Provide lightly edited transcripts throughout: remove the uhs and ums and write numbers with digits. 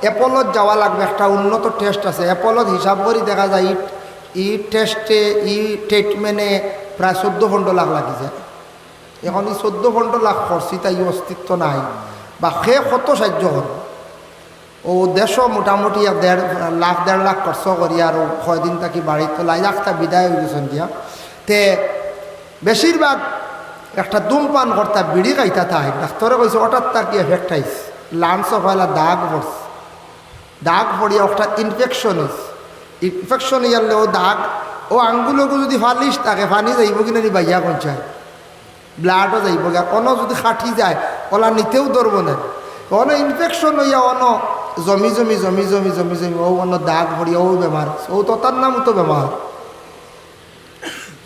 অ্যাপোলোত যাওয়া লাগবে, একটা উন্নত টেস্ট আছে। অ্যাপোলোত হিসাব করে দেখা যায় ই টেস্টে ট্রিটমেন্টে প্রায় 14-15 লাখ লাগি যায়। এখন এই 14-15 লাখ খরচি তাই অস্তিত্ব নাই, বা সে কত সাহায্য করবে। ও দেশও মোটামুটি 1.5 লাখ খরচ করি আর কয়দিন থাকি বাড়িতে লাই রাখতা বিদায় হয়ে গেছেন দিয়া। তে বেশিরভাগ একটা ধূমপান কর্তা বিড়ি খাইতা থাই, ডাক্তারে কইছে হঠাৎ তাকে এফেক্ট আইস, লাঞ্চ হইলা দাগ পড়ছে, দাগ পড়িয়া একটা ইনফেকশন হয়েছে। ইনফেকশন ইয়ারলে ও দাগ ও আঙ্গুলকে যদি ফালিস তাকে পানি যাইব কিনা নি বাইয়া পঞ্চায়, ব্লাডও যাইব গা, অন যদি খাটি যায় ওলা নিতেও ধরব না। অন ইনফেকশন হইয়া অন জমি জমি জমি জমি জমি জমি ও অন্য দাগ পড়িয়া ও বেমার, ও তো তার নাম তো বেমার।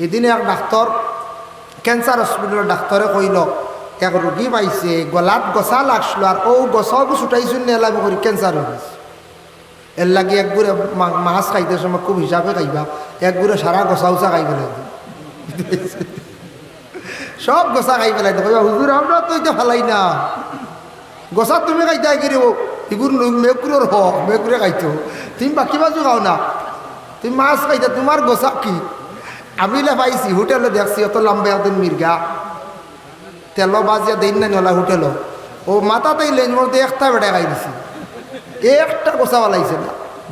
এদিনে এক ডাক্তার ক্যান্সার হসপিটালের ডাক্তারে কইল এক রোগী পাইছে গলাত গছা লাগছিল আর ও গছাও ছুটাইছুন নেলামি করি ক্যান্সার হয়ে গেছে। এর লাগে এক গুড়ে মাছ খাইতে সময় খুব হিসাবে খাইবা, এক গুড়ে সারা গছা উচা খাই ফেলাই সব গছা খাই ফেলাই কইবা হুজুর আমরা তো এটা ফেলাই না, গছা তুমি খাইতে গিয়ে এগুর মেকুরের মেকুরে খাইতো, তুমি বাকি বাজু খাও না, তুমি মাছ খাইতে তোমার গছা কি। আমি পাইছি হোটেলে দেখছি অত লম্বা একদিন মির্গা তেল বাজিয়া দিন না নলা হোটেল ও মাথাতেই লেঞ্জ মধ্যে একটা বেটা খাই দিছি, একটা গোসা বালাইছে না।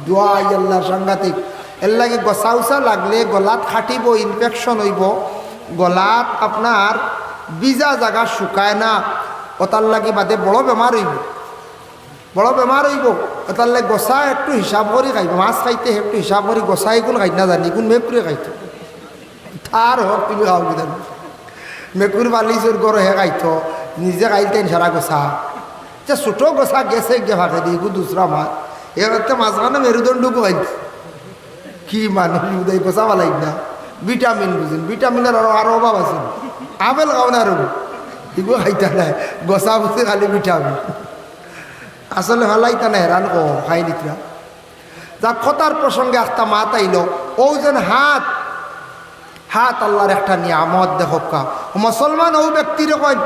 দোয়াই আল্লাহ সাংঘাতিক। এর লাগে গসা উসা লাগলে গলাত খাটিব, ইনফেকশন হইব, গলাত আপনার বিজা জায়গা শুকায় না, ওটার লাগে বাদে বড় বেমার হইব, বড় বেমার হইব। ওটার লাগে গসা একটু হিসাব করে খাইব, মাছ খাইতে একটু হিসাব করে গসা এগুলো খাই না জানি কোন মেকুরে খাইতো তার হোক তুমি খাও কি জানি, মেকুর বালিশর গড় হে খাইতো নিজে খাইতেন সারা গোসা। যে ছোটো গোসা গেছে গে ভাগে দিই দুসরা মাছ এবার মাঝখানে মেরুদণ্ডকু খাইতে কি মানুষ বুঝাই গোসা বালাই না। ভিটামিন বুঝেন, ভিটামিনের আরো অভাব আছে, আপেল খাও না আরো এগুলো খাইতে নাই, গোসা বুঝে খালি ভিটামিন আসলে ভালাইতা না হেরান ও খাই নিতরা। যা কথার প্রসঙ্গে একটা মাত আইল ও যেন হাত হাত আল্লাহর একটা নিয়ামত দেখা। মুসলমান ও ব্যক্তির কয়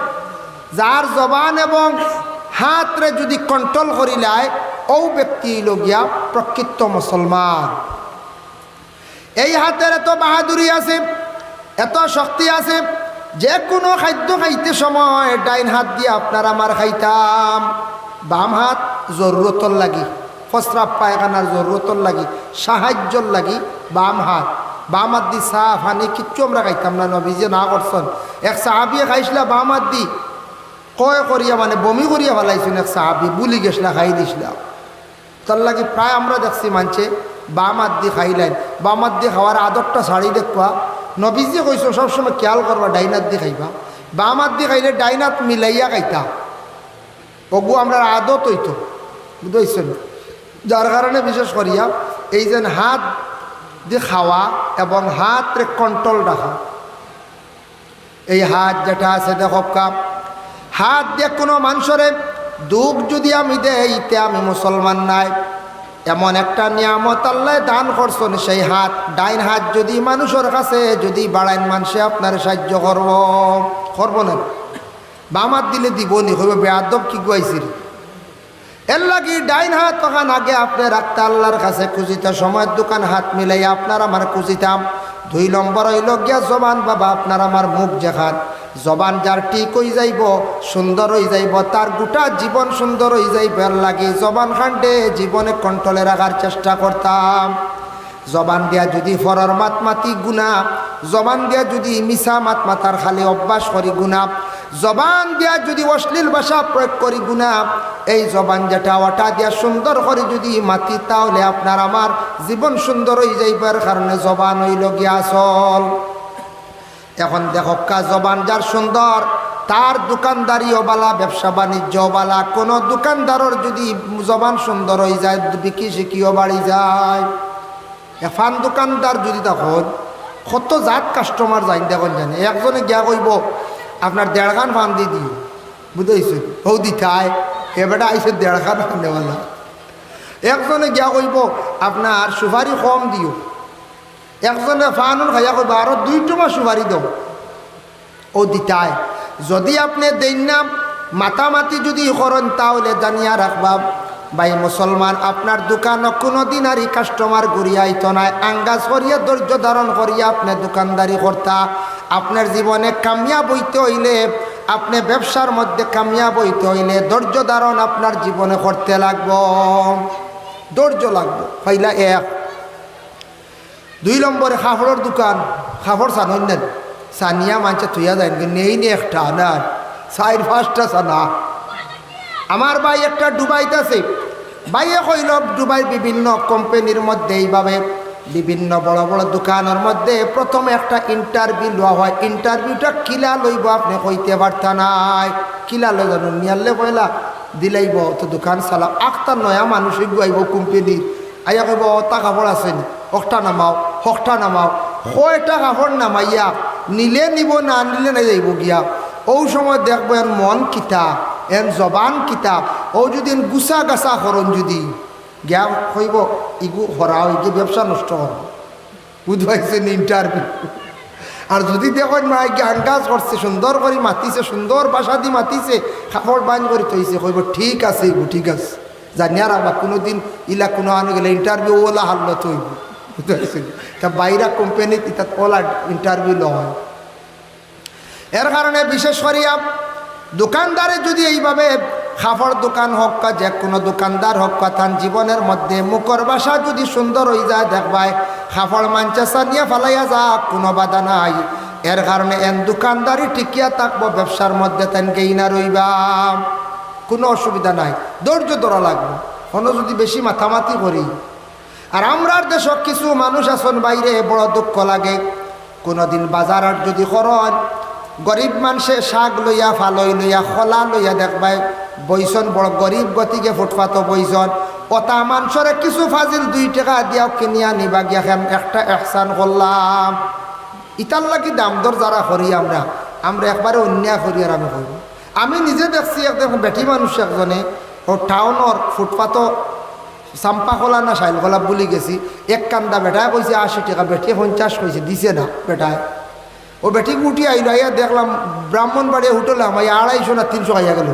যার জবান এবং হাতরে যদি কন্ট্রোল করিলায় ও ব্যক্তি লগিয়া প্রকৃত মুসলমান। এই হাতের এত বাহাদুরি আছে, এত শক্তি আছে, যে কোনো খাদ্য খাইতে সময় ডাইন হাত দিয়ে আপনার আমার খাইতাম, বাম হাত জরুরতর লাগি, প্রস্রাব পায়খানার জরুরতর লাগি, সাহায্যর লাগি বাম হাত, বাম হাত দি চা ফানি কিচ্ছু আমরা খাইতাম না। নবীজি না করছেন। এক সাহাবিয়ে খাইছিলা বাম হাত দি কয় করিয়া মানে বমি করিয়া ফেলাইছেন, এক সাহাবি বুলি গেছিলা খাই দিছিলা। তার লাগে প্রায় আমরা দেখছি মানছে বাম হাত দি খাইলেন, বাম হাত দি খাওয়ার আদরটা ছাড়ি দেখবা। নবীজি কইছো সবসময় খেয়াল করবা ডাইন হাত দি খাইবা, বাম হাত দি খাইলে ডাইন হাত মিলাইয়া খাইতা, ওগু আমরা আদত হইতো বুঝছেন। যার কারণে বিশেষ করিয়া এই যে হাত দিয়ে খাওয়া এবং হাতরে কন্ট্রোল রাখা, এই হাত যেটা আছে দেখো কাপ হাত দিয়ে কোনো মানুষের দুঃখ যদি আমি দেই তে আমি মুসলমান নাই। এমন একটা নিয়ামত আল্লাহ দান করছেন, সেই হাত ডাইন হাত যদি মানুষের কাছে যদি বাড়াইন মানুষে আপনার সাহায্য করব না, বাম হাত দিলে দিব নি হইবে বেয়াদব কি গুয়াইছিল। এর লাগি ডাইন হাত তখন আগে আপনি রাখতে আল্লাহর কাছে খুঁজিতে সময়ের দোকান হাত মিলাই আপনার আমার খুঁজিতাম। 2 নম্বর হইল গিয়া জবান বাবা আপনার আমার মুখ যেখান জবান যার ঠিক হয়ে যাইব, সুন্দর হয়ে যাইব, তার গোটা জীবন সুন্দর হয়ে যাইব। এর লাগে জবান খান্ডে জীবনে কন্ট্রোলে রাখার চেষ্টা করতাম। জবান দিয়া যদি ফরর মাত মাতি গুণা, জবান দিয়া যদি মিশা মাত মাতার খালি অভ্যাস করি গুণা, জবান দিয়া যদি অশ্লীল ভাষা প্রয়োগ করি গুণা, এই জবান যেটা ওটা দিয়া সুন্দর করে যদি মাতি তাহলে আপনার আমার জীবন সুন্দর হয়ে যাইবার কারণে জবান হইল গিয়া আসল। এখন দেখো কা জবান যার সুন্দর তার দোকানদারিও বালা, ব্যবসা বাণিজ্য বালা। কোনো দোকানদারের যদি জবান সুন্দর হয়ে যায় বিক্রি শিখিও বাড়ি যায়। ফান দোকানদার যদি তখন কত জাত কাস্টমার যাই দেখুন জানে, একজনে গিয়া কইব আপনার 1.5 খান ফান দিয়ে দিও বুঝেছেন, হৌ দিথায় এবারে আইসে 1.5 খান ফান দেওয়ালা। একজনে গিয়া কইব আপনার সুপারি কম দিও, একজনে ফানুন খাইয়া কইব আরো 2 টমা সুপারি দাও, ও দিতায়। যদি আপনি দেন না মাতামাতি যদি করেন তাহলে জানিয়া রাখবা ভাই মুসলমান, আপনার দোকানও কোনো দিন আর কাস্টমার ঘুরিয়াইতো নাই, আঙ্গাজ করিয়া ধৈর্য ধারণ করিয়া আপনি দোকানদারি করতা। আপনার জীবনে কামিয়াব হইতে হইলে, আপনি ব্যবসার মধ্যে কামিয়াব হইতে হইলে ধৈর্য ধারণ আপনার জীবনে করতে লাগবো, ধৈর্য লাগবো। পয়লা এক। 2 নম্বরে কাপড়ের দোকান, কাপড় চান নেন, সানিয়া মানছে তুইয়া যায় নেই নি একটা না 4-5টা সানা। আমার ভাই একটা ডুবাইতে আছে, ভাইয়ে কইল ডুবাই বিভিন্ন কোম্পানির মধ্যে এইভাবে বিভিন্ন বড় বড় দোকানের মধ্যে প্রথমে একটা ইন্টারভিউ লওয়া হয়। ইন্টারভিউটা কিলা লইব আপনি কইতে পারতা নাই, কিলা লই জানুন নিয়ালে পয়লা দিলাইব তো দোকান চালাও। আখটা নয়া মানুষ গুয়াইব কোম্পানির, আইয়া কইব তা কাপড় আছেন, হকটা নামাও, হকটা নামাও। কয়টা কাপড় নামাইয়া নিলে নিব, না নিলে না যাইব গিয়া। ও সময় দেখবো এর মন কিতাব, এর জবান কিতাব। ও যদি গুছা গাছা করন যদি গিয়া কইব ইগু হরা হইকে ব্যবসা নষ্ট হব, বুঝবাইছেন ইন্টারভিউ। আর যদি দেখেন মাই গান গাছ করছে, সুন্দর করে মাতিছে, সুন্দর বাসা দিয়ে মাতিছে, কাপড় বান করে তৈছে, কইব ঠিক আছে ইগু ঠিক আছে, জানি আর আবার কোনোদিন ইলা কোনো আনে গেলে ইন্টারভিউ ওলা হারল তৈব, বুঝতে পারছেন। তা বাইরা কোম্পানিতে তাত ওলা ইন্টারভিউ লয়। এর কারণে বিশেষ করিয়া দোকানদারে যদি এইভাবে কাপড় দোকান হোক বা যে কোনো দোকানদার হোক তার জীবনের মধ্যে মুখর বাসা যদি সুন্দর হয়ে যায়, দেখবাই কাপড় মাঞ্চা সানিয়া ফালাইয়া যা, কোনো বাধা নাই। এর কারণে এন দোকানদারি টিকিয়া থাকবো, ব্যবসার মধ্যে তেন গেইনা রইবা, কোনো অসুবিধা নাই। ধৈর্য ধরা লাগবে, কোনো যদি বেশি মাথামাতি করি। আর আমরার দেশত কিছু মানুষ আছেন বাইরে, বড় দুঃখ লাগে। কোনোদিন বাজার যদি করেন, গরিব মানুষে শাক লইয়া, ফালই লইয়া, খোলা লইয়া দেখবাই বইছন, বড় গরিব গতিকে ফুটপাত বইছন। ওটা মানুষরে কিছু ফাজিল 2 টাকা দিয়াও কিনিয়া নিবা গিয়া একটা এহসান করলাম। ইটার লাগি দাম দর যারা করি আমরা একবারে অন্যায় করি। আর আমি করি, আমি নিজে দেখছি একদম বেটি মানুষ একজনে ও টাউনের ফুটপাত চাম্পা খোলা না শাইল খোলা বলি গেছি, এক কান্দা বেটায় কইছে 80 টাকা, বেটি 50 কইছে, দিছে না বেটায়। ও বেটি উঠি আইলো, আইয়া দেখলাম ব্রাহ্মণবাড়িয়া উঠলাম, আইয়া 250 না 300 আইয়া গেল।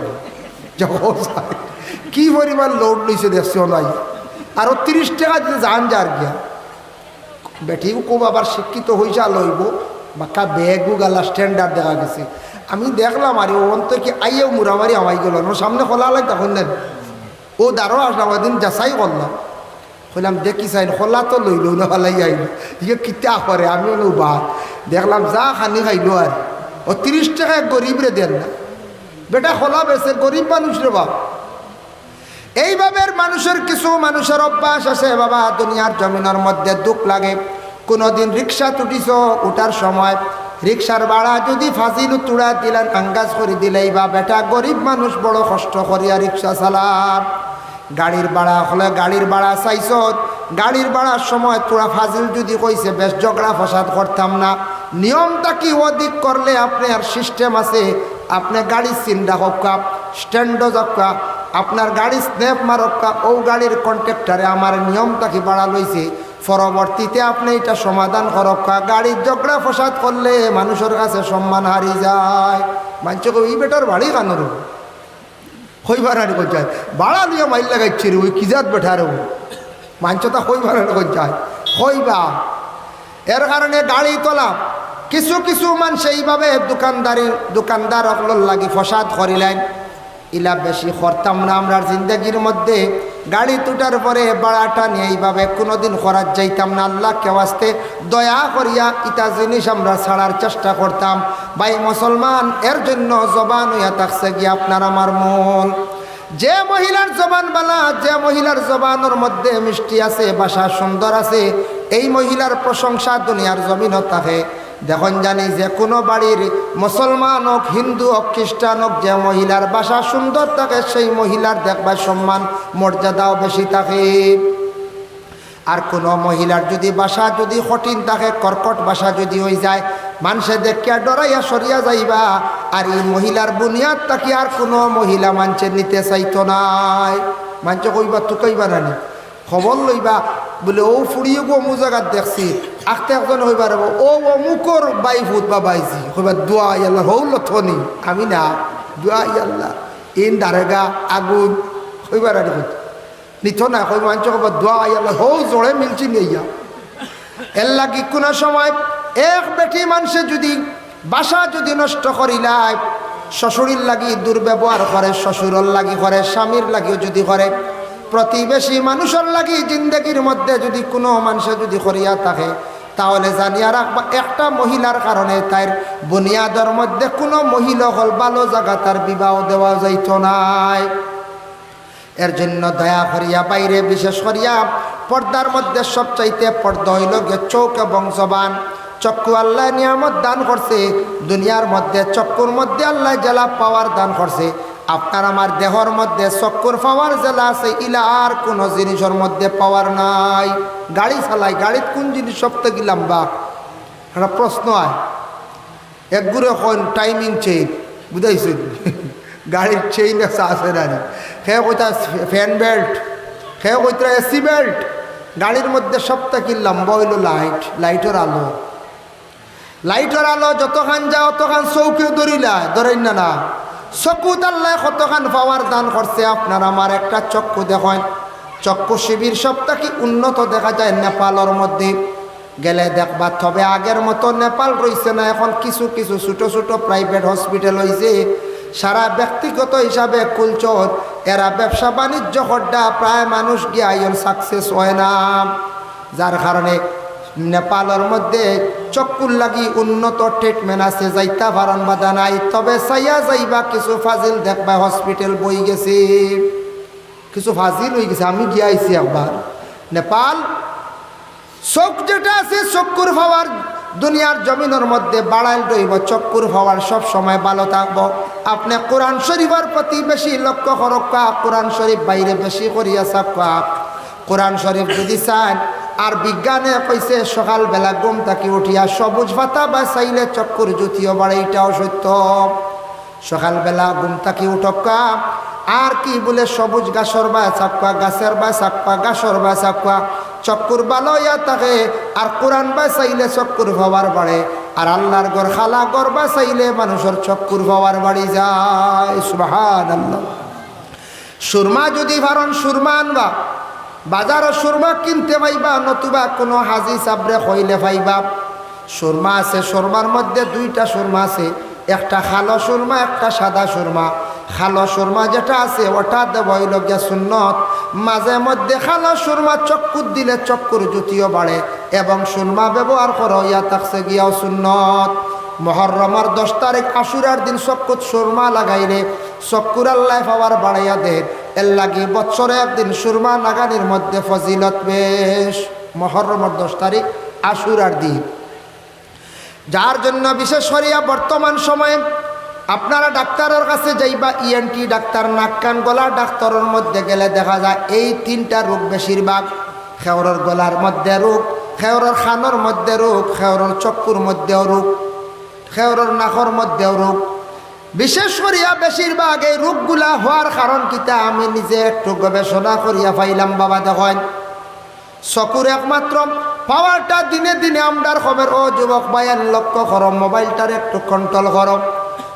কি পরিমাণ লোড লইছে দেখছি নাই। আর 30 টাকা দিতে যান যার গিয়া। বেটিও খুব আবার শিক্ষিত হইসা লইব, বাক্কা ব্যাগও গালা স্ট্যান্ডার্ড দেখা গেছে। আমি দেখলাম আরে ওন তো কি আইয়াও মুরামারি আমাই গেল, সামনে খোলা লাগ তখন দেন ও দাঁড়ো আসলাম, দিন যাচাই করলাম, কইলাম দেখি চাই খোলা তো লইল না, ফালাই আইল ইয়ে কিতা করে। আমি বাদ দেখলাম যা খানি খাইল। আর ও 30 টাকা গরিবরে দেন না, বেটা খোলা বেছে গরিব মানুষ রে বাপ। এইভাবে মানুষের কিছু মানুষের অভ্যাস আছে বাবা, দুনিয়ার জমিনের মধ্যে দুঃখ লাগে। কোনোদিন রিক্সা তুটিছ, উঠার সময় রিক্সার ভাড়া যদি ফাজিল তুড়া দিলেন, আঙ্গাজ করে দিলেই বা বেটা গরিব মানুষ বড় কষ্ট করিয়া রিক্সা চালান। গাড়ির ভাড়া হলে গাড়ির ভাড়া চাইছ, গাড়ির ভাড়ার সময় তোরা ফাজিল যদি কইছে বেশ ঝগড়া ফসাদ করতাম না। নিয়মটা কি অধিক করলে আপনি আর সিস্টেম আছে, আপনি গাড়ি চিন্তা হকা, স্ট্যান্ডও যাকা, আপনার গাড়ি স্ন্যাপ মারক্কা, ও গাড়ির কন্ট্রাক্টারে আমার নিয়মটা কি বাড়া লইছে, পরবর্তীতে আপনি এটা সমাধান করক্কা। গাড়ির ঝগড়া ফসাদ করলে মানুষের কাছে সম্মান হারিয়ে যায়। মানুষ ওই বেটার বাড়ি কানোর হইবার আর যায়, বাড়া নিয়ে মাইল লাগাইছে রে, ওই কিজাত বেঠার মাঞ্চতা হইবার আর যায় হইবা। এর কারণে গাড়ি তোলা কিছু কিছু মানুষ এইভাবে দোকানদার অকলর লাগি ফসাদ করিলেন। ইলা বেশি করতাম না আমরার জিন্দগির মধ্যে। গাড়ি তুটার পরে বাড়াটা নিয়ে এইভাবে কোনোদিন করার যাইতাম না। আল্লাহ কেওয়াস্তে দয়া করিয়া ইটা জিনিস আমরা ছাড়ার চেষ্টা করতাম। ভাই মুসলমান, এর জন্য জবান হইয়া থাকছে গিয়ে আপনার আমার মূল। যে মহিলার জবান বালা, যে মহিলার জবানের মধ্যে মিষ্টি আছে, ভাষা সুন্দর আছে, এই মহিলার প্রশংসা দুনিয়ার জমিনও থাকে। দেখুন জানি যে কোনো বাড়ির মুসলমান হোক, হিন্দু হোক, খ্রিস্টান হোক, যে মহিলার ভাষা সুন্দর থাকে সেই মহিলার দেখবার সম্মান মর্যাদাও বেশি থাকে। আর কোনো মহিলার যদি ভাষা যদি কঠিন থাকে, কর্কট ভাষা যদি হয়ে যায়, মানুষে দেখিয়া ডরাইয়া সরিয়া যাইবা। আর এই মহিলার বুনিয়াদ তাকে আর কোনো মহিলা মানুষের নিতে চাইতো নাই। মানুষ কইবা তু কইবা নানি খবর লইবা বলে ও ফুড়িয়ে গো অমুক জায়গার দেখছি, আখতে একজন হইবার ও অমুকর বাই ভূত বা বাইজি হইবা দোয়া আল্লাহ হৌল থনি, আমি না দোয়া আল্লাহ ইন দারেগা আগুন হইবার আর নিত না কই মাঞ্চ কব দোয়া আল্লাহ হো জোরে মিলছি নিয়া এর লাগি কোনো সময় এক বেটি মানুষে যদি বাসা যদি নষ্ট করিলায় শ্বশুরের লাগি দুর্ব্যবহার করে, শ্বশুরের লাগি করে, স্বামীর লাগিও যদি করে, প্রতিবেশী মানুষের লাগি জিন্দগির মধ্যে যদি কোনো মানুষে যদি করিয়া থাকে, তাহলে জানিয়া রাখবা একটা মহিলার কারণে তার বুনিয়াদের মধ্যে কোনো মহিলা হল ভালো জায়গা তার বিবাহ দেওয়া যাইত নাই। এর জন্য দয়া করিয়া বাইরে বিশেষ করিয়া পর্দার মধ্যে সবচাইতে পর্দা হইল গে চোখ এবং জবান। চক্ষু আল্লাহ নিয়ামত দান করছে, দুনিয়ার মধ্যে চক্ষুর মধ্যে আল্লাহ জেলা পাওয়ার দান করছে। আপনার আমার দেহর মধ্যে চক্ষুর পাওয়ার জেলা আছে, ইলা আর কোনো জিনিসের মধ্যে পাওয়ার নাই। গাড়ি চালাই, গাড়িত কোন জিনিস সবথেকে লম্বা একটা প্রশ্ন হয়। একগুলো এখন টাইমিং চেইন বুঝাইছেন, গাড়ির চেইন একটা আছে না, সে কইতা ফ্যান বেল্ট, সে কইতা এসি বেল্ট। গাড়ির মধ্যে সবথেকে লম্বা হইল লাইট, লাইটের আলো। লাইটের আলো যতখান যায় অতখান চৌকেও ধরিলায়, ধরেন না না চক্ষু আল্লাহ কতখান পাওয়ার দান করছে। আপনার আমার একটা চক্ষু দেখেন, চক্ষু শিবির সবথেকে উন্নত দেখা যায় নেপালের মধ্যে গেলে দেখবা। তবে আগের মতো নেপাল রয়েছে না, এখন কিছু কিছু ছোটো ছোটো প্রাইভেট হসপিটাল হয়েছে। সারা ব্যক্তিগত হিসাবে কুলচর এরা ব্যবসা বাণিজ্য হড্ডা প্রায় মানুষ গিয়ে আইন সাকসেস হয় না, যার কারণে নেপালের মধ্যে চক্ষুর লাগি উন্নত ট্রিটমেন্ট আছে, যাইতা ভারণ বাধা নাই। তবে চাইয়া যাইবা কিছু ফাজিল দেখবা হসপিটাল বই গেছে, কিছু ফাজিল হয়ে গেছে। আমি গিয়ে আইছি একবার নেপাল। চোখ যেটা আছে চক্ষুর পাওয়ার দুনিয়ার জমিনের মধ্যে বাড়াইল রইব, চক্ষুর পাওয়ার সব সময় ভালো থাকবো। আপনি কোরআন শরীফের প্রতি বেশি লক্ষ্য করক্কা, কোরআন শরীফ বাইরে বেশি করিয়া সাক্কা। কোরআন শরীফ যদি চান, আর বিজ্ঞানে কইছে সকালবেলা ঘুম থাকি উঠিয়া সবুজ পাতা বা চাইলে চক্ষুর জ্যোতিও বাড়ে, এটাও সত্য। সকালবেলা ঘুম থাকি উঠক্কা, আর কি বলে সবুজ গাছর বা চাকুয়া, গাছের বা চাকুয়া, গাছর বা চাকুয়া, চক্ষুর ভালো ইয়া থাকে। আর কোরআন বা চাইলে চক্ষুর পাওয়ার বাড়ে, আর আল্লাহর ঘর খালা ঘর বা চাইলে মানুষের চক্ষুর পাওয়ার বাড়ি যায়। সুবহানাল্লাহ। সুরমা যদি ভারণ সুরমা আনবা, বাজারও সুরমা কিনতে পাইবা, নতুবা কোনো হাজি সাবরে হইলে পাইবা। সুরমা আছে, সুরমার মধ্যে দুইটা সুরমা আছে, একটা খালো সুরমা, একটা সাদা সুরমা। খালো সুরমা যেটা আছে ওটা দেব হইল গিয়া সুন্নত। মাঝে মধ্যে খালো সুরমা চক্ষুর দিলে চক্ষুর জ্যোতিও বাড়ে, এবং সুরমা ব্যবহার করো ইয়া থাকছে গিয়াও সুন্নত। মহররমের 10 তারিখ আশুরার দিন চক্ষুত সুরমা লাগাইলে চক্ষুর আল্লাহ পাওয়ার বাড়াইয়া দেন। এর লাগি বৎসরে একদিন সুরমা লাগানির মধ্যে ফজিলত বেশ। মহররমের 10 তারিখ আশুরার দিন, যার জন্য বিশেষ করিয়া বর্তমান সময়ে আপনারা ডাক্তারের কাছে যাইবা, ইএনটি ডাক্তার, নাক কান গলার ডাক্তারের মধ্যে গেলে দেখা যায় এই 3টা রোগ বেশিরভাগ। খেওরের গলার মধ্যে রোগ, খেওরের খানোর মধ্যে রোগ, খেওরের চক্ষুর মধ্যেও রোগ, খেওরের নাকর মধ্যেও রোগ। বিশেষ করিয়া বেশিরভাগ এই রোগগুলা হওয়ার কারণ কিতা আমি নিজে একটু গবেষণা করিয়া পাইলাম। বাবা দেখেন, চকুর একমাত্র পাওয়ারটা দিনে দিনে আমরার খবর। ও যুবক ভাইয়ের লক্ষ্য করো, মোবাইলটার একটু কন্ট্রোল করো।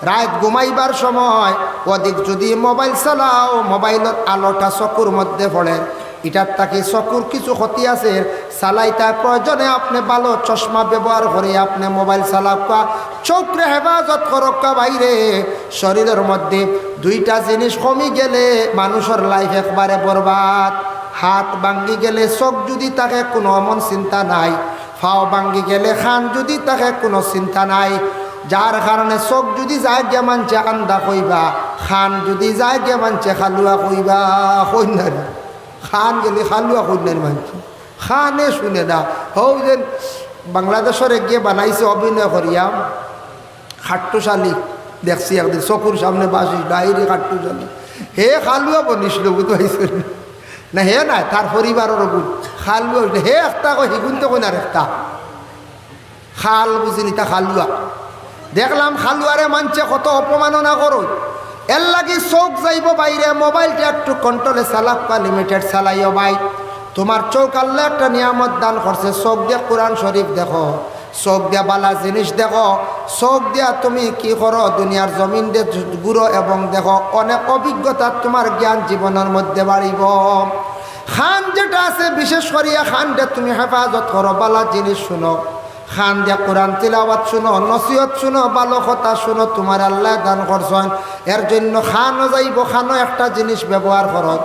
রাত ঘুমাইবার সময় অধিক যদি মোবাইল চালাও, মোবাইলের আলোটা চকুর মধ্যে পড়ে, এটার তাকে চকুর কিছু ক্ষতি আছে। চালাইতে প্রয়োজনে আপনি ভালো চশমা ব্যবহার করে আপনি মোবাইল চালাকা, চোখরে হেফাজত করক্কা। বাইরে শরীরের মধ্যে 2টা জিনিস কমি গেলে মানুষের লাইফ একবারে বরবাদ। হাত ভাঙ্গি গেলে চোখ যদি তাকে কোনো এমন চিন্তা নাই, ফাও ভাঙ্গি গেলে খান যদি তাকে কোনো চিন্তা নাই। যার কারণে চোখ যদি যায় গে মানছে আন্দা কইবা, খান যদি যায় গে মানছে খালুয়া কইবা। কইনার খান গেলে খালুয়া কইনার মানছে, খানে শুনে না। হও যেন বাংলাদেশের গিয়ে বানাইছে অভিনয় করিয়া খাট্টুশালী দেখছি একদিন চকুর সামনে বাসিস ডাইরি খাট্টুশালী। হে খালুয়া বনিছিল বুঝতে না, হে নাই তার পরিবারের গুণ খালুয়া। হে একটা কই হিগুন তো কইনার একটা খাল বুঝিনি, তা খালুয়া। দেখলাম খালুয়ারে মানছে কত অপমাননা করো। এর লাগি চোখ যাইব বাইরে, মোবাইলটা একটু কন্ট্রোলে চালাক্কা, লিমিটেড চালাইও ভাই। তোমার চোখ আল্লাহ একটা নিয়ামত দান করছে, চোখ দিয়ে কোরআন শরীফ দেখো, চোখ দিয়া বালা জিনিস দেখো, চোখ দিয়া তুমি কি করো দুনিয়ার জমিন দিয়ে ঘুরো এবং দেখো। অনেক অভিজ্ঞতা তোমার জ্ঞান জীবনের মধ্যে বাড়িব। খান যেটা আছে বিশেষ করিয়া খানটা তুমি হেফাজত করো, বালা জিনিস শুনো, খান দিয়া কোরআন তিলাওয়াত শুনো, নসিহত শুনো, ভালো কথা শুনো, তোমার আল্লাহ দান করছেন। এর জন্য খানও যাইব, খানও একটা জিনিস ব্যবহার করো,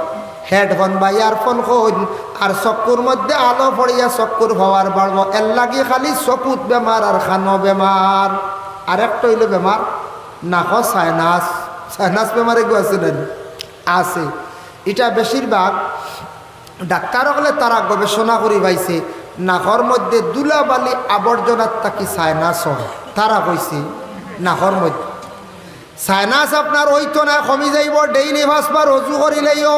হেডফোন বা ইয়ারফোন হইন, আর চকুর মধ্যে আলো পড়িয়া চকুর পাওয়ার বাড়ব। এর লাগি খালি চকুত বেমার আর খানো বেমার। আর একটা হইল বেমার নাক সাইনাস, সাইনাস বেমার এগুলো আছে না আছে। এটা বেশিরভাগ ডাক্তার হলে তারা গবেষণা করে পাইছে নাকর মধ্যে ধুলাবালি আবর্জনার থাকি সাইনাস হয়। তারা কইছে নাকর মধ্যে সাইনাস আপনার হইতো না, কমি যাইব। ডেইলি ভাসবার অজু করিলেও,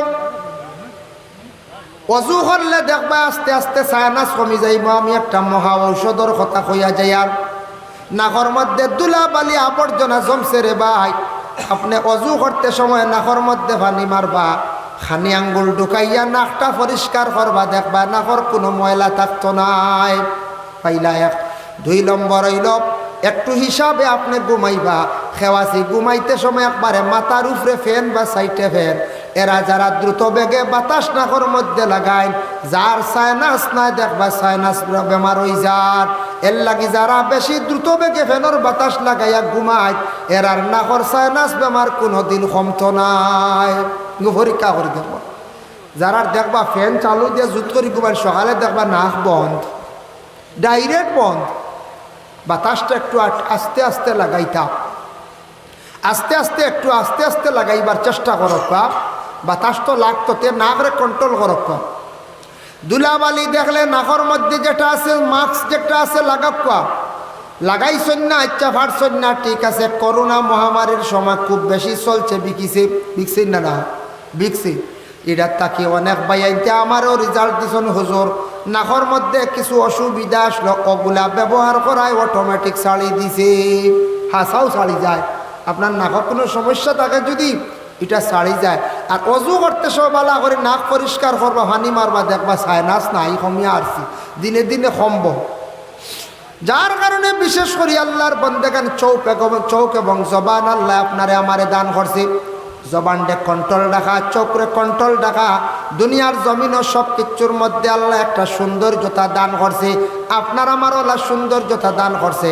অজু করলে দেখবা আস্তে আস্তে সাইনাস কমি যাইব। আমি একটা মহা ঔষধর কথা কইয়া যাই। আর নাকর মধ্যে ধুলাবালি আবর্জনা জমছে রে ভাই, আপনি অজু করতে সময় নাকর মধ্যে পানি মারবা, খানি আঙ্গুল ঢুকাইয়া নাকটা পরিষ্কার করবা, দেখবা নাকর কোনো ময়লা থাকতো নাই। পাইলা এক। 2 নম্বর হইল একটু হিসাবে আপনি ঘুমাইবা। খেওয়াছি ঘুমাইতে সময় একবারে মাথার উপরে ফ্যান বা সাইটে ফ্যান। এরা যারা দ্রুত বেগে বাতাস নাকর মধ্যে লাগায়, যার সাইনাস নাই দেখবা সাইনাস বেমার হয়ে যার। এর লাগি যারা বেশি দ্রুত বেগে ফ্যানের বাতাস লাগাইয়া ঘুমায়, এরার নাকর সাইনাস বেমার কোনোদিন কমতো নাই। পরীক্ষা করে দেখবা, যারা দেখবা ফ্যান চালু দিয়ে জুত করে ঘুমায়, সকালে দেখবা নাক বন্ধ, ডাইরেক্ট বন্ধ। বাতাসটা একটু আস্তে আস্তে লাগাইতা, আস্তে আস্তে একটু আস্তে আস্তে লাগাইবার চেষ্টা করক। বাতাস তো লাগতো, তে নাকরে কন্ট্রোল করক। ধুলাবালি দেখলে নাকর মধ্যে যেটা আছে, মাস্ক যেটা আছে লাগাক। লাগাইছেন না, ইচ্ছা ফাটছেন না, ঠিক আছে। করোনা মহামারীর সময় খুব বেশি চলছে, বিকছেন না না বিকছে। এটার তাকে অনেক বাইতে আমারও রেজাল্ট দিছেন হুজুর। নাকর মধ্যে কিছু অসুবিধা আসলো, ওগুলা ব্যবহার করায় অটোমেটিক ছাড়ি দিছে। হাসাও ছাড়ি যায়, আপনার নাকর কোনো সমস্যা থাকে যদি এটা ছাড়ি যায়। আর অজু করতে সব ভালো করে নাক পরিষ্কার করবা, হানি মারবা, দেখবা সাইনাস নাই কমিয়া আসছি, দিনে দিনে কমব। যার কারণে বিশেষ করে আল্লাহর বন্দেগান চৌক এবং জবান আল্লাহ আপনারে আমারে দান করছে। জবানটা কন্ট্রোল রাখা, চোখরে কন্ট্রোল রাখা। দুনিয়ার জমিন ও সব কিছুর মধ্যে আল্লাহ একটা সৌন্দর্যতা দান করছে। আপনার আমার আল্লাহ সৌন্দর্যতা দান করছে।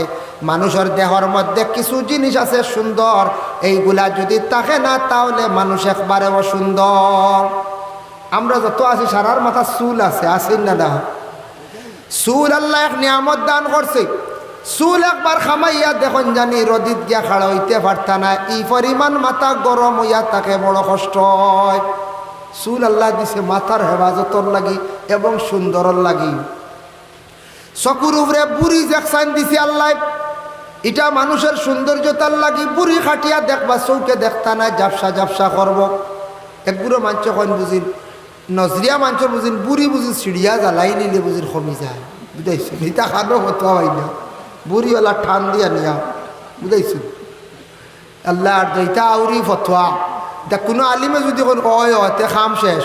মানুষের দেহর মধ্যে কিছু জিনিস আছে সুন্দর, এইগুলা যদি থাকে না তাহলে মানুষ একবারে অসুন্দর। আমরা যত আছি সারার মাথা চুল আছে, আসেন না না? চুল আল্লাহ এক নিয়ামত দান করছে। চুল একবার খামাইয়া দেখুন জানি রদিত গিয়া খাড়া হইতে পারতা না, এই পরিমাণ মাথা গরম হইয়া তাকে বড় কষ্ট হয়। চুল আল্লাহ দিছে মাথার হেফাজতর লাগি এবং সুন্দরর লাগি। চকুর উপরে বুড়ি জ্যাকসান দিছে আল্লাহ, এটা মানুষের সৌন্দর্যতার লাগি। বুড়ি খাটিয়া দেখবা চৌকে দেখতা না, জাপসা জাপসা করব। একগুলো মাঞ্চ কন বুঝিন, নজরিয়া মাঞ্চ বুঝিন, বুড়ি বুঝিন সিঁড়িয়া জ্বালাই নিলে বুঝিন কমি যায়, বুঝাইছো? ইটা খানো হতো হয় না, বুড়িওয়ালা ঠান দিয়া নিয়া, বুঝাইছো? আল্লাহ আর দইটা আউরি ফতোয়া। তা কোনো আলিমে যদি কোন তে খাম শেষ,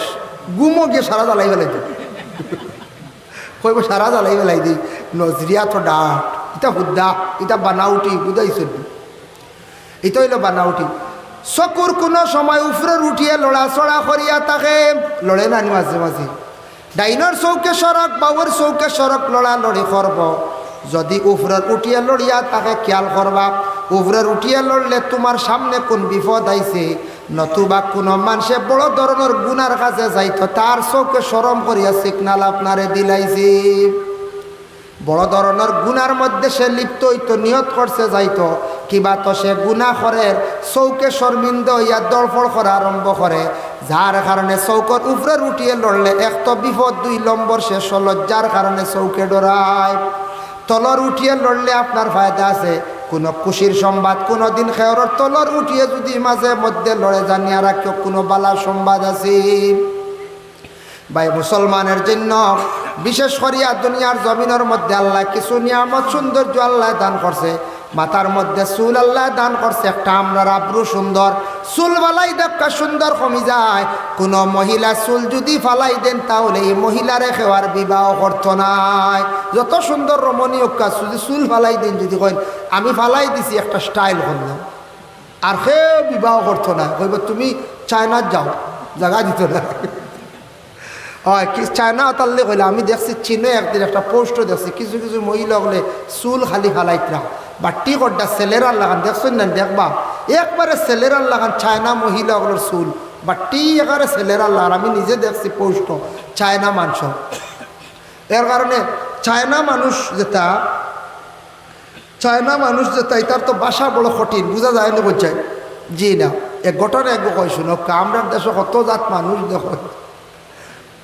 গুমো গিয়ে সারা জ্বালাই ফেলাই দিই, কইব সারা জ্বালাই ফেলাই দিই। নজরিয়া তো ডাট, এটা হুদ্দা, এটা বানাউটি, বুঝাইছো? এটা হইল বানাউটি। চকুর কোনো সময় উপরের উঠিয়ে লড়াচড়া করিয়া তাকে লড়ে নানি মাঝে মাঝে। ডাইনর চৌকে সড়ক, বাউর চৌকে সড়ক লড়ালড়ি করব। যদি উপরের উঠিয়ে লড়িয়া তাকে খেয়াল করবা। উপরের উঠিয়ে লড়লে তোমার সামনে কোন বিপদ আইছে, নতুবা কোনো মানুষে বড় ধরনের গুনার কাছে যাইতো, তার চৌকে সরম করিয়া সিগনাল আপনারে দিলাইছে। বড় ধরনের গুনার মধ্যে সে লিপ্ত হইতো, নিয়ত করছে যাইতো, কিবা তো সে গুনাহ করে চৌকে শর্মিন্দ হইয়া দড়ফড় করা আরম্ভ করে। যার কারণে চৌকর উপরে উঠিয়ে লড়লে এক তো বিপদ, 2 নম্বর সে লজ্জার কারণে চৌকে ডরায়। তলর উঠিয়ে লড়লে আপনার ফায়দা আছে, কোনো খুশির সংবাদ কোনোদিন খেয়রর তলর উঠিয়ে যদি মাঝে মধ্যে লড়ে জানিয়া রাখো কোনো বালা সংবাদ আছে। ভাই মুসলমানের জন্য বিশেষ করিয়া দুনিয়ার জমিনের মধ্যে আল্লাহ কিছু নিয়ামত সৌন্দর্য আল্লাহ দান করছে। মাথার মধ্যে চুল আল্লাহ দান করছে, একটা আমরার আব্রু সুন্দর। চুল ফালাই দেখা সুন্দর কমি যায়। কোনো মহিলা চুল যদি ফালাই দেন তাহলে এই মহিলারে খেওয়ার বিবাহ করতো নাই। যত সুন্দর রমণীয় কাজ, যদি চুল ফালাই দেন, যদি কইন আমি ফালাই দিছি একটা স্টাইল করলাম, আর সে বিবাহ করতো না, কইব তুমি চায়নার যাও, জায়গা দিত না। হয় কি চায়না তাল্লে কইলে আমি দেখছি চীনে একদিন একটা পোস্টও দেখছি কিছু কিছু মহিলা হলে চুল খালি ফালাইতরা বাটি কড্ডা ছেলেরার লাগান দেখছেন না দেখবা একবারে ছেলেরার লাগান চায়না মহিলা হলোর চুল বাটি একারে ছেলেরার লাগান আমি নিজে দেখছি পোস্ট চায়না মাংস এর কারণে চায়না মানুষ যেটা এটার তো বাসা বড় কঠিন বোঝা যায় না বোঝায় জি না এক ঘটনা এক কয় শুনো আমরা দেশে কত জাত মানুষ দেখো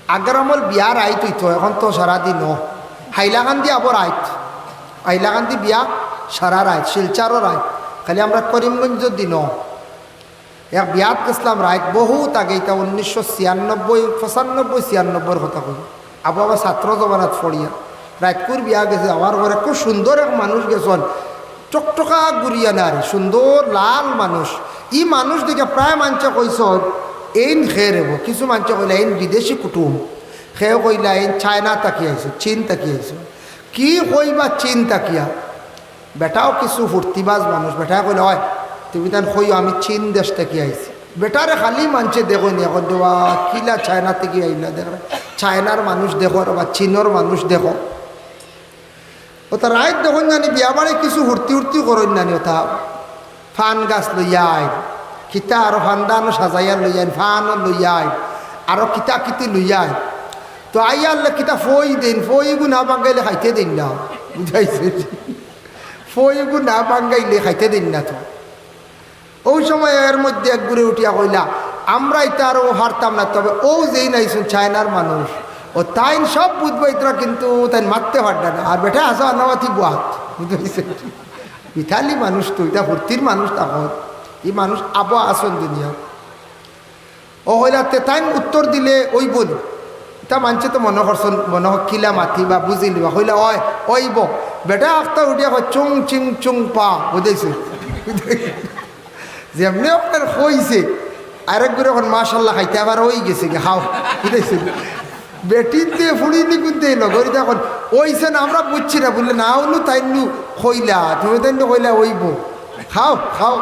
আগের আমল বিয়ার আইত হইতো এখন তো সারাদিন হাইলাকান্দি আবার হাইলাকান্দি বিয়া সারা রায় শিলচারও রায় খালি আমরা করিমগঞ্জ দিন এক বিয়াত গেছিলাম রায় বহুত আগে এটা 1996 কথা কই আবার ছাত্র জমানাত ফড়িয়া রায়পুর বিয়া গেছে আমার ঘরে খুব সুন্দর এক মানুষ গেছেন টকটকা গুড়িয়া নারী সুন্দর লাল মানুষ ই মানুষ দিকে প্রায় মাঞ্চা কইস এইন খেয়ে রেব কিছু মাঞ্চা কইলা এইন বিদেশি কুটুম খেয়ে কইলা এইন চায়না তাকিয়ে আইসো চীন তাকিয়ে আইসো কি কইবা চীন তাকিয়া বেটাও কিছু ফুর্তিবাজ মানুষ বেটা কইলে হয় তুমি তান কইও আমি চীন দেশ থেকে আইছি বেটারে খালি মানছে দেখো নি এখন দেওয়া কিলা চায়না থেকে আইলা দেখ চায়নার মানুষ দেখো বা চীনের মানুষ দেখো ওটা রাইত দেখুন জানি বিয়া বাড়ি কিছু হুর্তি করেন নানি ওটা ফান গাছ লইয়া আইন কিতা আরো ফান্দানো সাজাইয়া লইয়া আইন ফানও লইয়া আইন আরো কিতা কিতি লইয়া আইন তো আইয়ালে কিতা ফই দিন ফইগু না বাঙ্গাইলে খাইতে দিন না বুঝাইছে ফইগু না বাঙ্গাইলে খাইতে দিন না তো ওই সময় এর মধ্যে এক ঘুরে উঠিয়া কইলা আমরা এটা আরও হারতাম না তবে ও যেই নাইছুন চায়নার মানুষ ও তাই সব বুঝবাইতরা কিন্তু তাই মারতে পারবে না আর বেটা আসা আনাবাতি বাত বুঝতে মিথালি মানুষ তো এটা ভর্তির মানুষ তখন এই মানুষ আবো আসন দুনিয়া ও হইলাতে তাই উত্তর দিলে ওই বলি তা মানছে তো মনে কিলা মাতি বা বুঝিলি বা হইলা ওইব বেটা আখতা উঠিয়া কয় চুং চিং চুং পা বুঝেছে যেমনি আপনার হইছে আরেক করে এখন মাশাল্লাহ খাইতে আবার ওই গেছে গে হাও বুঝেছে বেটির দিয়ে ফুড়িনি কিন্তু লগরি এখন ওইছে না আমরা বুঝছি না বললে না হলো তাই হইলা তুমি তাই হইলা ওইব খাও খাও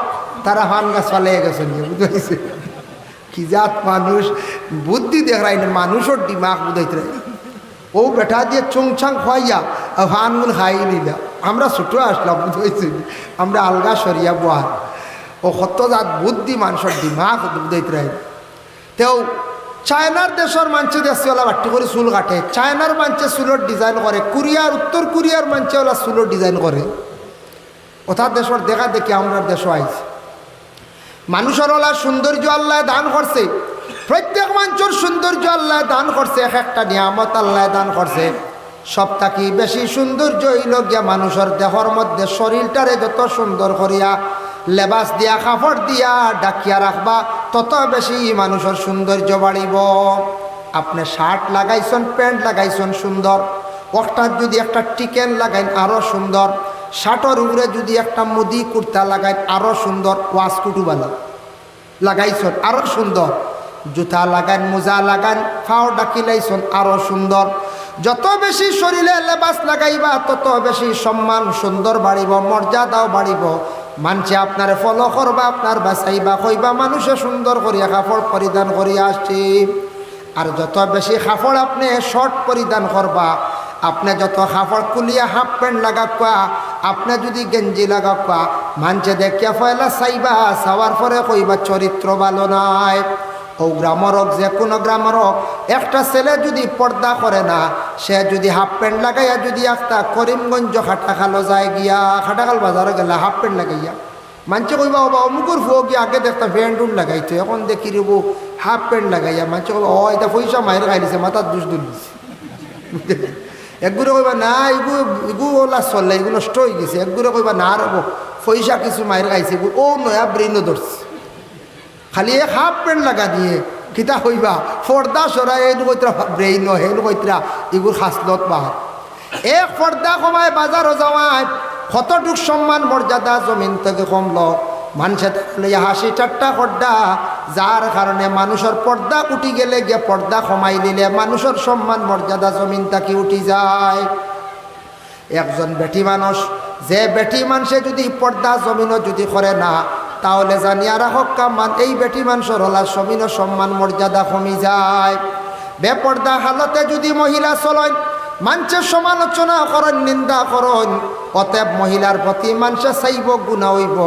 তারা ফান গাছ ফালাই গেছেন বুঝতে কি জাত মানুষ বুদ্ধি দেখাই না মানুষের দিমাগ বুঝাইতে ও বেটা দিয়ে চুংছাং খাইয়া ফানগুলো খাই নিলা আমরা ছোটো আসলাম বুঝতে আমরা আলগা সরিয়া বোয়ার ও কত জাত বুদ্ধি মানুষের দিমাগ বুঝাইতে রাই তেও চায়নার দেশের মানুষ দেশওয়ালা বাট্টি করে চুল কাটে চায়নার মানুষে চুলের ডিজাইন করে উত্তর কোরিয়ার মানুষওয়ালা চুলের ডিজাইন করে ওথার দেশের দেখা দেখি আমরা দেশও আইছি মানুষের ওলা সৌন্দর্য আল্লাহ দান করছে প্রত্যেক মানুষের সৌন্দর্য আল্লাহ দান করছে এক একটা নিয়ামত আল্লাহ দান করছে সব থাকি বেশি সৌন্দর্য হইল গিয়া মানুষের দেহর মধ্যে শরীরটারে যত সুন্দর করিয়া লেবাস দিয়া কাপড় দিয়া ডাকিয়া রাখবা তত বেশি মানুষের সৌন্দর্য বাড়িব আপনি শার্ট লাগাইছেন প্যান্ট লাগাইছেন সুন্দর ওটার যদি একটা টিকেন লাগাইন আরও সুন্দর শার্টের উপরে যদি একটা মুদি কুর্তা লাগাইন আরও সুন্দর ওয়াসকুটুবালা লাগাইছেন আরও সুন্দর জুতা লাগাইন মোজা লাগাইন ফাও ডাকি লাইছেন আরও সুন্দর যত বেশি শরীরে লেবাস লাগাইবা তত বেশি সম্মান সুন্দর বাড়িব মর্যাদাও বাড়িব মানুষে আপনার ফলো করবা আপনার বাসাইবা কইবা মানুষে সুন্দর করিয়া কাপড় পরিধান করিয়া আসছে আর যত বেশি কাপড় আপনি শর্ট পরিধান করবা আপনি যত কাপড় কুলিয়া হাফ প্যান্ট লাগাবা আপনি যদি গেঞ্জি লাগাবা মানুষে দেখিয়া ফয়লা চাইবা চাওয়ার পরে কইবা চরিত্র ভালো নাই ও গ্রামের হোক যে কোনো গ্রামের হোক একটা ছেলে যদি পর্দা করে না সে যদি হাফ প্যান্ট লাগাইয়া যদি একটা করিমগঞ্জ খাটাখালো যায় গিয়া খাটাখাল বাজারে গেলে হাফ প্যান্ট লাগাইয়া মানুষে কইবা বাবা অমুকুর ফো গিয়া আগে দেখতা প্যান্ট উঠ লাগাইতো এখন দেখি রেব হাফ প্যান্ট লাগাইয়া মানুষে কইবা ও এটা পয়সা মায়ের খাইছে মাথার দুষ দুলিছে একগুলো কইবা না এগুলো ওলা চললে এগুলো নষ্ট হয়ে গেছে একগুলো কইবা না রব পয়সা কিছু মায়ের খাইছে ও নয়া ব্রেনও ধরছে খালি এক হাফ প্যান্ট লাগা দিয়ে কিতা হইবা পর্দা সরাই এই কইতরা ব্রেইন হেন কইতরা এগুলো খাসলত বা এক পর্দা কমায় বাজারও যাওয়ায় কতটুক সম্মান মর্যাদা জমিন থেকে কমল মানুষের হাসি ঠাট্টা পর্দা যার কারণে মানুষের পর্দা উঠি গেলে গিয়ে পর্দা কমাই দিলে মানুষের সম্মান মর্যাদা জমিন থেকে উঠি যায় একজন বেটি মানুষ যে বেটি মানুষে যদি পর্দা জমিনও যদি করে না তাহলে জানিয়া রাখক কামান এই বেটি মানুষের হলা জমিনও সম্মান মর্যাদা কমি যায় বেপর্দা হালতে যদি মহিলা চলেন মানুষের সমালোচনা করেন, নিন্দা করেন, অতএব মহিলার প্রতি মানুষে চাইব গুণা হইব।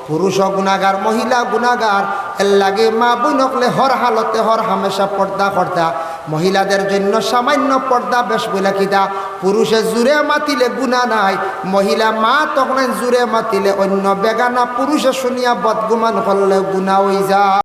পুরুষ গুণাগার, মহিলা গুণাগার, এর লাগে মা বোনকলে হর হালতে হর হামেশা পর্দা করতা। মহিলাদের জন্য সামান্য পর্দা বেশ বলে কিতা, পুরুষে জুড়ে মাতিলে গুণা নাই, মহিলা মা তখন জুড়ে মাতিলে অন্য বেগানা পুরুষে শুনিয়া বদগুমান করলে গুণা হয়ে যায়।